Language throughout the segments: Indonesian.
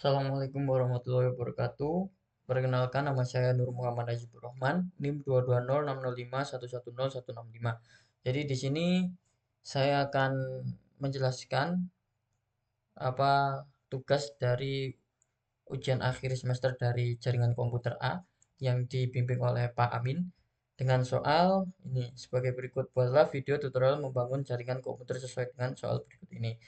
Assalamualaikum warahmatullahi wabarakatuh. Perkenalkan, nama saya Nur Muhammad Najibur Rahman, NIM 2206051101165. Jadi di sini saya akan menjelaskan apa tugas dari ujian akhir semester dari jaringan komputer A yang dibimbing oleh Pak Amin dengan soal ini sebagai berikut. Buatlah video tutorial membangun jaringan komputer sesuai dengan soal berikut ini.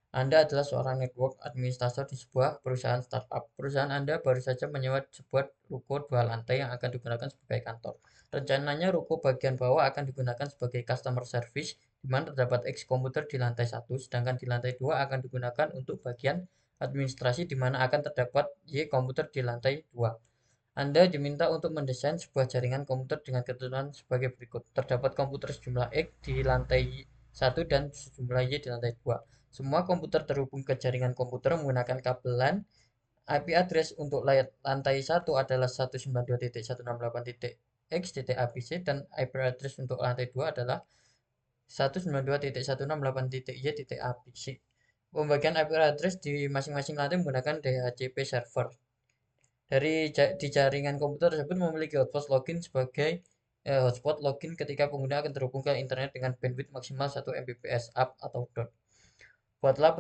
Anda adalah seorang network administrator di sebuah perusahaan startup. Perusahaan Anda baru saja menyewa sebuah ruko 2 lantai yang akan digunakan sebagai kantor. Rencananya ruko bagian bawah akan digunakan sebagai customer service, di mana terdapat X komputer di lantai 1, sedangkan di lantai 2 akan digunakan untuk bagian administrasi, di mana akan terdapat Y komputer di lantai 2. Anda diminta untuk mendesain sebuah jaringan komputer dengan ketentuan sebagai berikut. Terdapat komputer sejumlah X di lantai 1 dan sejumlah Y di lantai 2. Semua komputer terhubung ke jaringan komputer menggunakan kabel LAN. IP address untuk lantai 1 adalah 192.168.x.abc dan IP address untuk lantai 2 adalah 192.168.y.abc. Pembagian IP address di masing-masing lantai menggunakan DHCP server. Di jaringan komputer tersebut memiliki hotspot login ketika pengguna akan terhubung ke internet dengan bandwidth maksimal 1 Mbps up atau down. Buatlah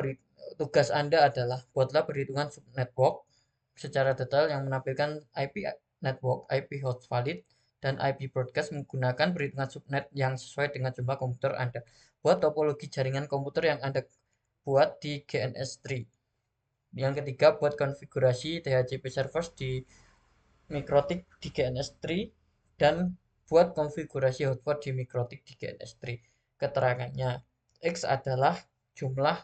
Tugas Anda adalah buatlah perhitungan subnetwork secara detail yang menampilkan IP network, IP host valid, dan IP broadcast menggunakan perhitungan subnet yang sesuai dengan jumlah komputer Anda. Buat topologi jaringan komputer yang Anda buat di GNS3. Yang ketiga, buat konfigurasi DHCP servers di MikroTik di GNS3 dan buat konfigurasi hotspot di MikroTik di GNS3. Keterangannya, X adalah jumlah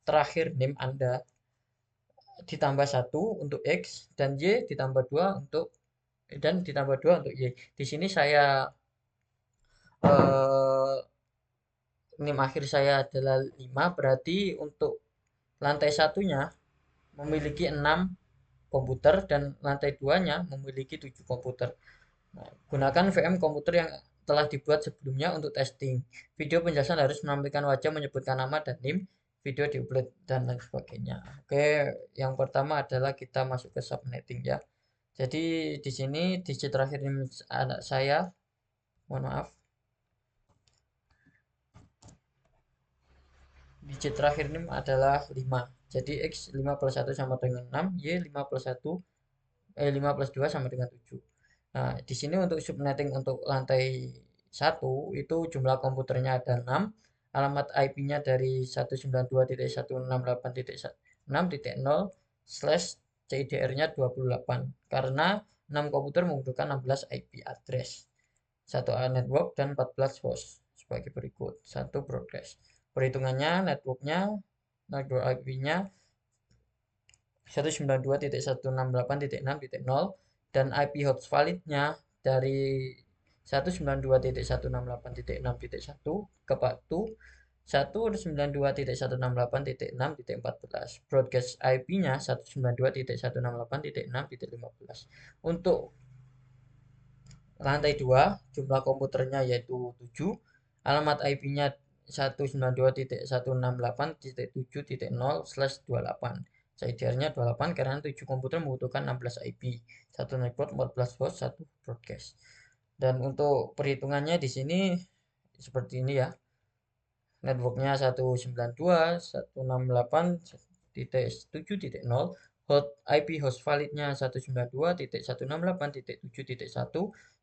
terakhir NIM Anda ditambah 1 untuk X dan Y ditambah 2 untuk Y. Di sini saya eh, NIM akhir saya adalah 5, berarti untuk lantai satunya memiliki 6 komputer dan lantai 2-nya memiliki 7 komputer. Nah, gunakan VM komputer yang telah dibuat sebelumnya untuk testing. Video penjelasan harus menampilkan wajah, menyebutkan nama dan NIM, video diupload dan lain sebagainya. Oke, yang pertama adalah kita masuk ke subnetting ya. Jadi di sini digit terakhir NIM anak saya, mohon maaf, digit terakhir NIM adalah 5. Jadi X 5 plus 1 sama dengan 6, Y 5 plus 2 sama dengan 7. Nah, di sini untuk subnetting untuk lantai 1 itu jumlah komputernya ada 6, alamat IP-nya dari 192.168.6.0/CIDR-nya 28 karena 6 komputer membutuhkan 16 IP address. 1 network dan 14 host sebagai berikut. 1 broadcast. Perhitungannya network IP-nya 192.168.6.0 dan IP host validnya dari 192.168.6.1 ke 192.168.6.14. Broadcast IP-nya 192.168.6.15. Untuk lantai 2 jumlah komputernya yaitu 7, alamat IP-nya 192.168.7.0/28. CIDR-nya 28 karena 7 komputer membutuhkan 16 IP, 1 network, 14 host, 1 broadcast. Dan untuk perhitungannya di sini seperti ini ya. Networknya 192.168.7.0, IP host validnya 192.168.7.1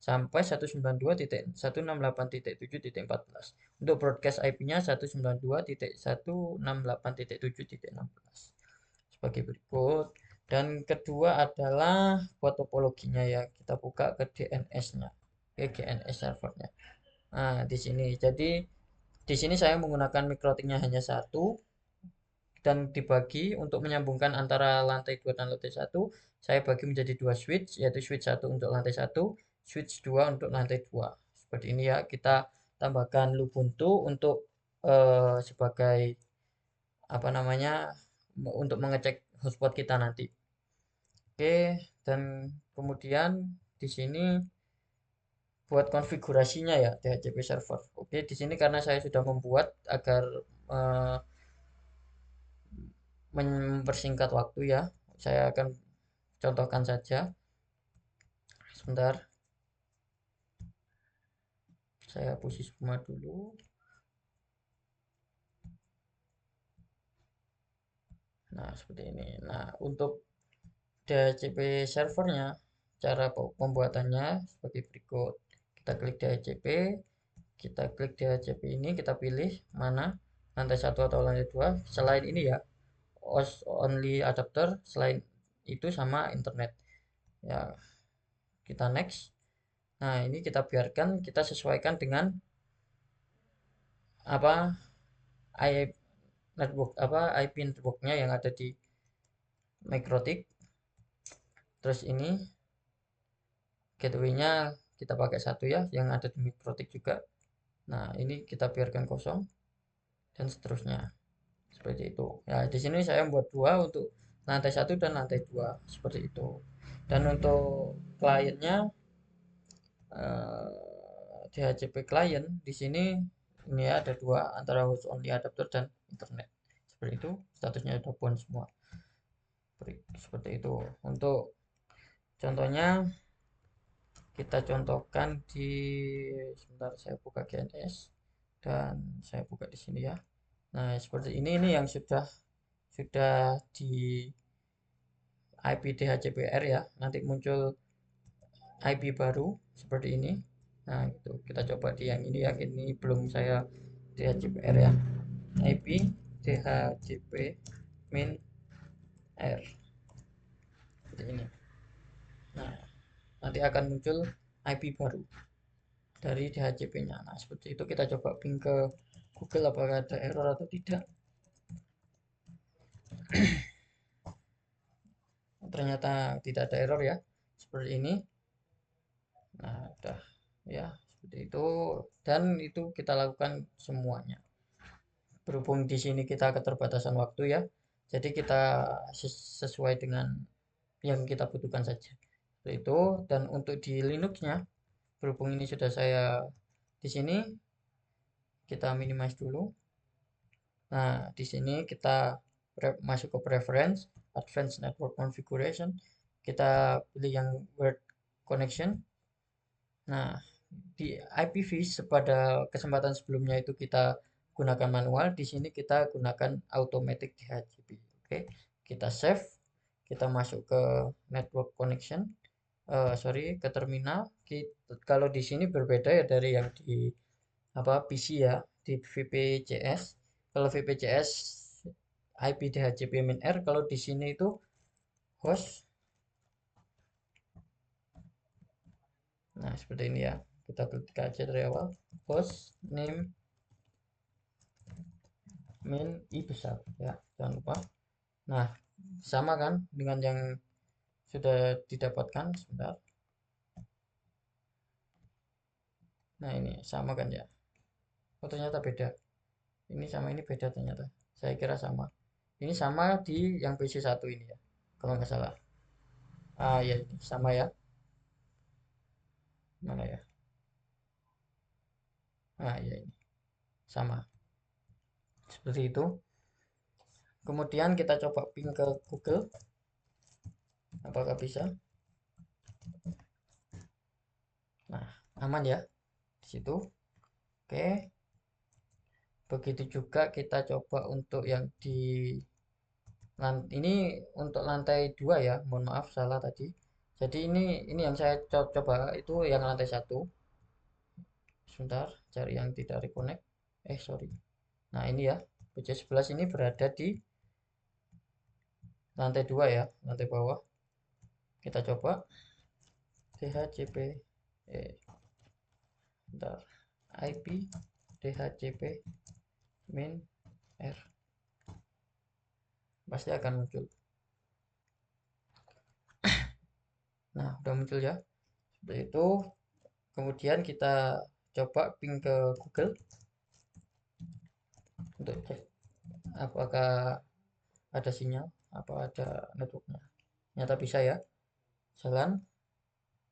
sampai 192.168.7.14. Untuk broadcast IP-nya 192.168.7.16 sebagai berikut. Dan kedua adalah buat topologinya ya, kita buka ke DNS-nya, ke DNS servernya. Nah, di sini jadi di sini saya menggunakan MikroTik-nya hanya satu dan dibagi untuk menyambungkan antara lantai 2 dan lantai 1. Saya bagi menjadi 2 switch, yaitu switch 1 untuk lantai 1, switch 2 untuk lantai 2. Seperti ini ya, kita tambahkan Lubuntu untuk sebagai apa namanya untuk mengecek hotspot kita nanti. Oke, dan kemudian di sini buat konfigurasinya ya DHCP server. Oke, di sini karena saya sudah membuat agar mempersingkat waktu ya. saya akan contohkan saja. Sebentar, saya hapus semua dulu. Nah, seperti ini. Nah, untuk DHCP servernya, cara pembuatannya seperti berikut. Kita klik DHCP, kita klik DHCP ini, kita pilih mana lantai 1 atau lantai 2. Selain ini ya, OS only adapter, selain itu sama internet. Ya, kita next. Nah, ini kita biarkan, kita sesuaikan dengan apa IP networknya yang ada di Mikrotik. Terus ini gateway-nya kita pakai satu ya, yang ada di Mikrotik juga. Nah, ini kita biarkan kosong dan seterusnya. Seperti itu. Ya, di sini saya membuat dua untuk lantai 1 dan lantai 2 seperti itu. Dan untuk kliennya DHCP client di sini ini ya, ada dua antara host only adapter dan internet. Seperti itu, statusnya sudah pun semua. Seperti itu. Untuk contohnya kita contohkan di sebentar, saya buka GNS dan saya buka di sini ya. Nah, seperti ini yang sudah di IP DHCPR ya. Nanti muncul IP baru seperti ini. Nah, itu kita coba di yang ini ya. Ini belum saya DHCPR ya. IP DHCP min R seperti ini. Nah, nanti akan muncul IP baru dari DHCP-nya. Nah, seperti itu kita coba ping ke Google apakah ada error atau tidak. Ternyata tidak ada error ya. Seperti ini. Nah, udah ya, seperti itu dan itu kita lakukan semuanya. Berhubung di sini kita keterbatasan waktu ya. Jadi kita sesuai dengan yang kita butuhkan saja. Seperti itu dan untuk di Linux-nya berhubung ini sudah saya di sini kita minimize dulu. Nah, di sini kita masuk ke preference, advanced network configuration. Kita pilih yang word connection. Nah, di IPv pada kesempatan sebelumnya itu kita gunakan manual, di sini kita gunakan automatic DHCP. Oke, kita save, kita masuk ke network connection, sorry ke terminal. Kalau di sini berbeda ya dari yang di PC ya, di VPCS. Kalau VPCS IP DHCP min R, kalau di sini itu host. Nah, seperti ini ya. Kita klik aja dari awal. Host name min I besar ya. Jangan lupa. Nah, sama kan dengan yang sudah didapatkan sebentar. Nah, ini sama kan ya. Oh, ternyata beda. Ini sama ini beda ternyata. Saya kira sama. Ini sama di yang PC1 ini ya. Kalau nggak salah. Ah, ya ini sama ya. Mana ya? Ah, ya ini. Sama. Seperti itu. Kemudian kita coba ping ke Google. Apakah bisa? Nah, aman ya di situ. Oke. Begitu juga kita coba untuk yang di ini untuk lantai 2 ya. Mohon maaf salah tadi. Jadi ini yang saya coba itu yang lantai 1. Sebentar, cari yang tidak reconnect. Sorry. Nah, ini ya. PC11 ini berada di lantai 2 ya, lantai bawah. Kita coba DHCP bentar. IP DHCP min R. Pasti akan muncul. Nah, udah muncul ya. Seperti itu. Kemudian kita coba ping ke Google untuk cek apakah ada sinyal, apa ada networknya. Ternyata bisa ya. Jalan,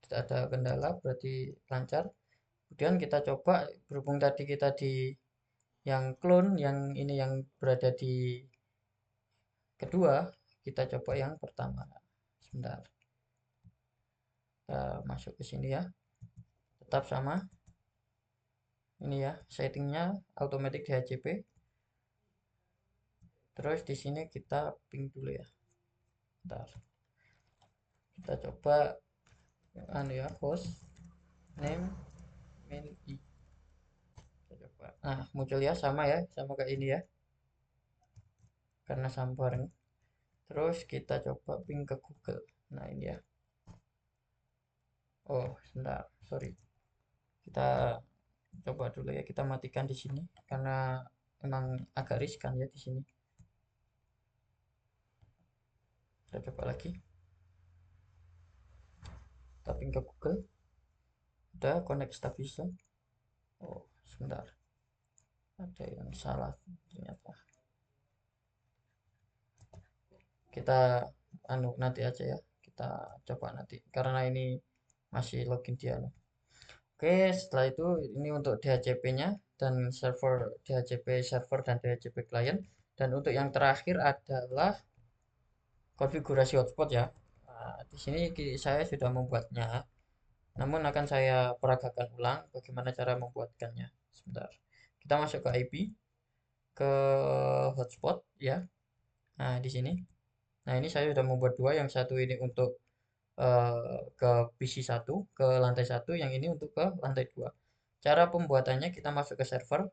tidak ada kendala, berarti lancar. Kemudian kita coba berhubung tadi kita di yang clone, yang ini yang berada di kedua, kita coba yang pertama. Sebentar, kita masuk ke sini ya, tetap sama ini ya, settingnya automatic DHCP. Terus di sini kita ping dulu ya. Bentar, kita coba anu ya, host name main i. Kita coba. Nah, muncul ya, sama ya, sama kayak ini ya, karena sama bareng. Terus kita coba ping ke Google. Nah, ini ya. Oh, sebentar, sorry. Kita coba dulu ya, kita matikan di sini karena emang agak riskan ya di sini. Kita coba lagi. Kita ping ke Google. Udah connect stabilizer. Oh, sebentar. Ada yang salah ternyata. Kita anu nanti aja ya. Kita coba nanti karena ini masih login dia. Oke, setelah itu ini untuk DHCP-nya dan server DHCP server dan DHCP client. Dan untuk yang terakhir adalah konfigurasi hotspot ya. Nah, di sini saya sudah membuatnya, namun akan saya peragakan ulang bagaimana cara membuatkannya. Sebentar. Kita masuk ke IP, ke hotspot ya. Nah, di sini. Nah, ini saya sudah membuat dua, yang satu ini untuk ke PC satu, ke lantai satu, yang ini untuk ke lantai dua. Cara pembuatannya kita masuk ke server.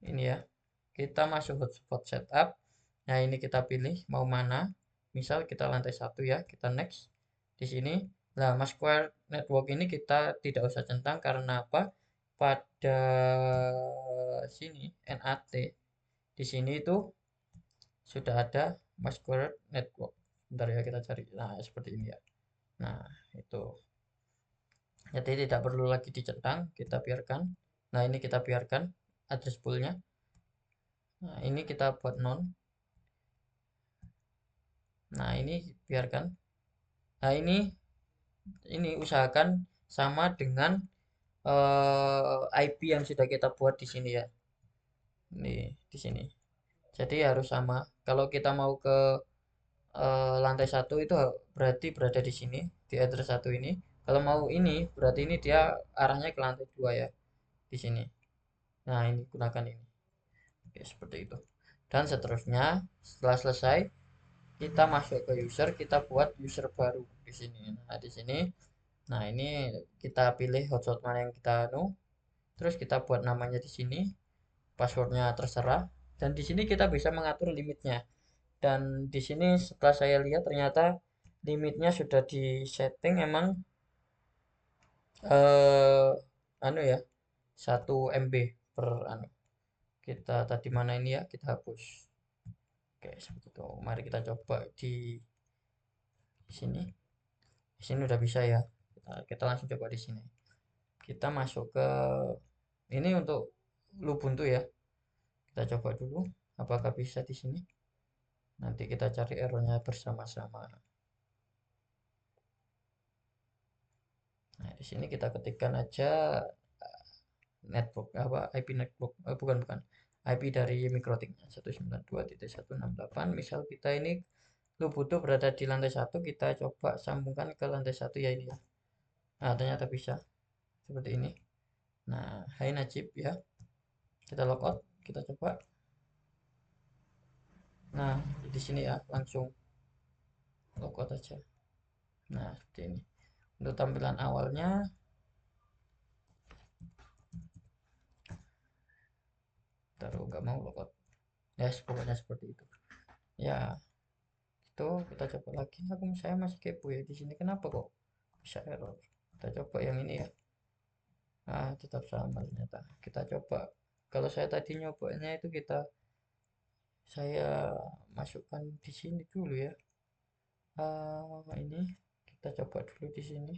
Ini ya. Kita masuk hotspot setup. Nah, ini kita pilih mau mana. Misal kita lantai satu ya, kita next. Di sini. Nah, Masquerade Network ini kita tidak usah centang karena apa? Pada sini NAT di sini itu sudah ada Masquerade Network. Bentar ya, kita cari. Nah, seperti ini ya. Nah, itu. Jadi tidak perlu lagi dicentang, kita biarkan. Nah, ini kita biarkan address poolnya. Nah, ini kita buat non. Nah, ini biarkan. Nah, ini usahakan sama dengan IP yang sudah kita buat di sini ya. Ini di sini. Jadi harus sama. Kalau kita mau ke lantai satu itu berarti berada di sini, di address satu ini. Kalau mau ini berarti ini dia arahnya ke lantai dua ya, di sini. Nah, ini gunakan ini. Oke, seperti itu. Dan seterusnya, setelah selesai, kita masuk ke user, kita buat user baru di sini. Nah, di sini, nah ini kita pilih hotspot mana yang kita terus kita buat namanya di sini, passwordnya terserah, dan di sini kita bisa mengatur limitnya. Dan di sini setelah saya lihat ternyata limitnya sudah di setting emang eh anu ya, 1 MB per anu. Kita tadi mana ini ya, kita hapus. Oke, seperti itu. Mari kita coba di sini. Di sini udah bisa ya. Kita langsung coba di sini. Kita masuk ke ini untuk Lubuntu ya. Kita coba dulu apakah bisa di sini. Nanti kita cari errornya bersama-sama. Nah, di sini kita ketikkan aja network apa IP network, bukan IP dari MikroTiknya 192.168. Misal kita ini Lubuntu berada di lantai satu, kita coba sambungkan ke lantai satu ya ini ya. Nah, ternyata bisa seperti ini. Nah, hai Najib ya. Kita logout, kita coba. Nah, di sini ya langsung logout aja. Nah, seperti ini. Untuk tampilan awalnya, taruh nggak mau logout. Ya, pokoknya seperti itu. Ya, itu kita coba lagi. Saya masih kepo ya di sini. Kenapa kok bisa error? Kita coba yang ini ya. Ah, tetap sama ternyata. Kita coba. Kalau saya tadi nyobanya itu saya masukkan di sini dulu ya. Ini kita coba dulu di sini.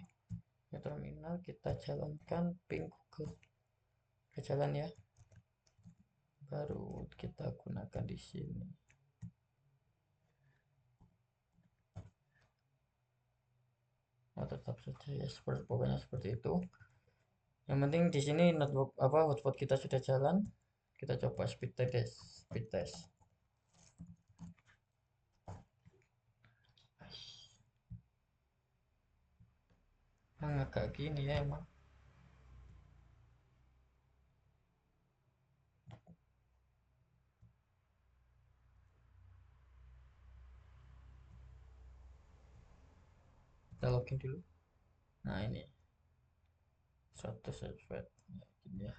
Ya, terminal kita jalankan ping Google. Kita jalan ya. Baru kita gunakan di sini. Oh, tetap saja ya, pokoknya seperti itu. Yang penting di sini network apa hotspot kita sudah jalan. Kita coba speed test. Emang agak gini ya emang. Kita login dulu. Nah ini 100 subscribe. Ya, gini ya.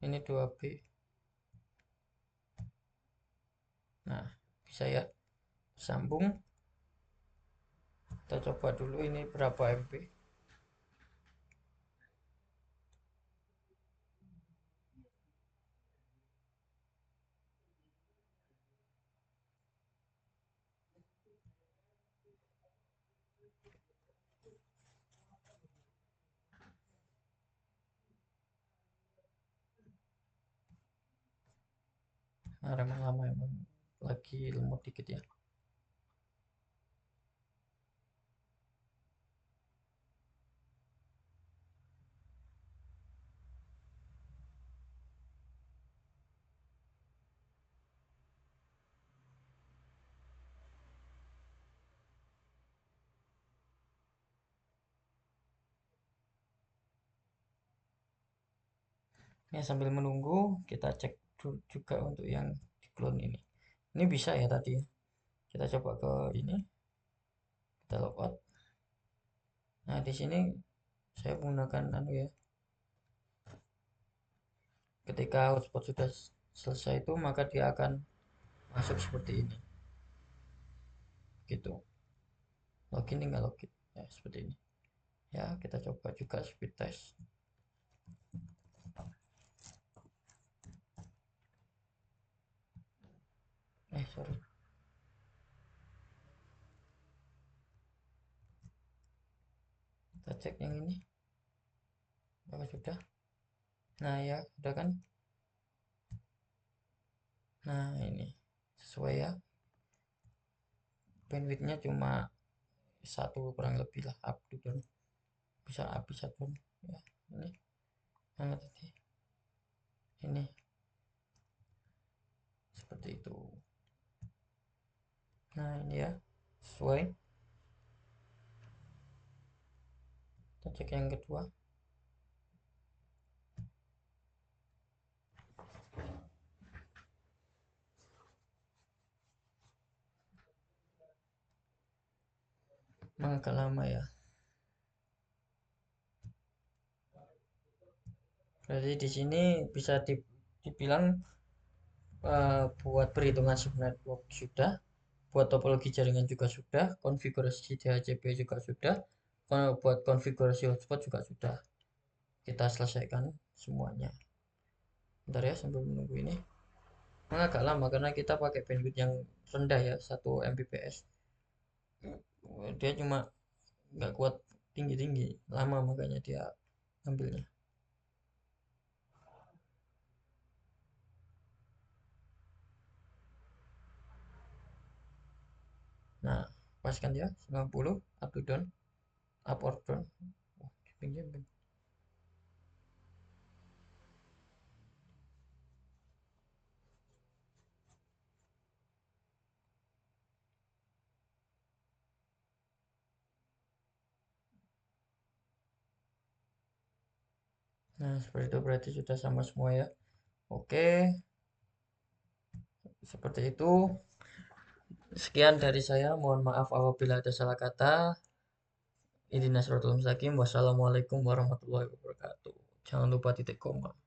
Ini 2B. Nah bisa ya. Sambung. Kita coba dulu ini berapa MB. Nah, emang lama emang lagi lemot dikit ya. Ya sambil menunggu kita cek juga untuk yang di clone ini. Ini bisa ya tadi ya. Kita coba ke ini, kita logout. Nah di sini saya menggunakan anu ya. Ketika hotspot sudah selesai itu maka dia akan masuk seperti ini. Gitu. Login tinggal login. Ya seperti ini. Ya kita coba juga speed test. Sorry. Kita cek yang ini. Apa sudah? Nah ya, udah kan? Nah ini sesuai ya. Bandwidthnya cuma satu kurang lebih lah up to down. Bisa up bisa down. Ya ini mana tadi? Ini seperti itu. Nah ini ya sesuai. Kita cek yang kedua. Memang agak lama ya. Berarti di sini bisa dibilang buat perhitungan sub network sudah, buat topologi jaringan juga sudah, konfigurasi DHCP juga sudah, buat konfigurasi hotspot juga sudah. Kita selesaikan semuanya. Bentar ya sambil menunggu ini. Memang agak lama karena kita pakai bandwidth yang rendah ya, 1 Mbps. Dia cuma nggak kuat tinggi-tinggi, lama makanya dia ambilnya. Nah, paskan ya 90 up to down, up or down. Oh, jumping. Nah, seperti itu berarti sudah sama semua ya. Oke, seperti itu. Sekian dari saya. Mohon maaf apabila ada salah kata. Idina Suratul Mustaqim. Wassalamualaikum warahmatullahi wabarakatuh. Jangan lupa titik koma.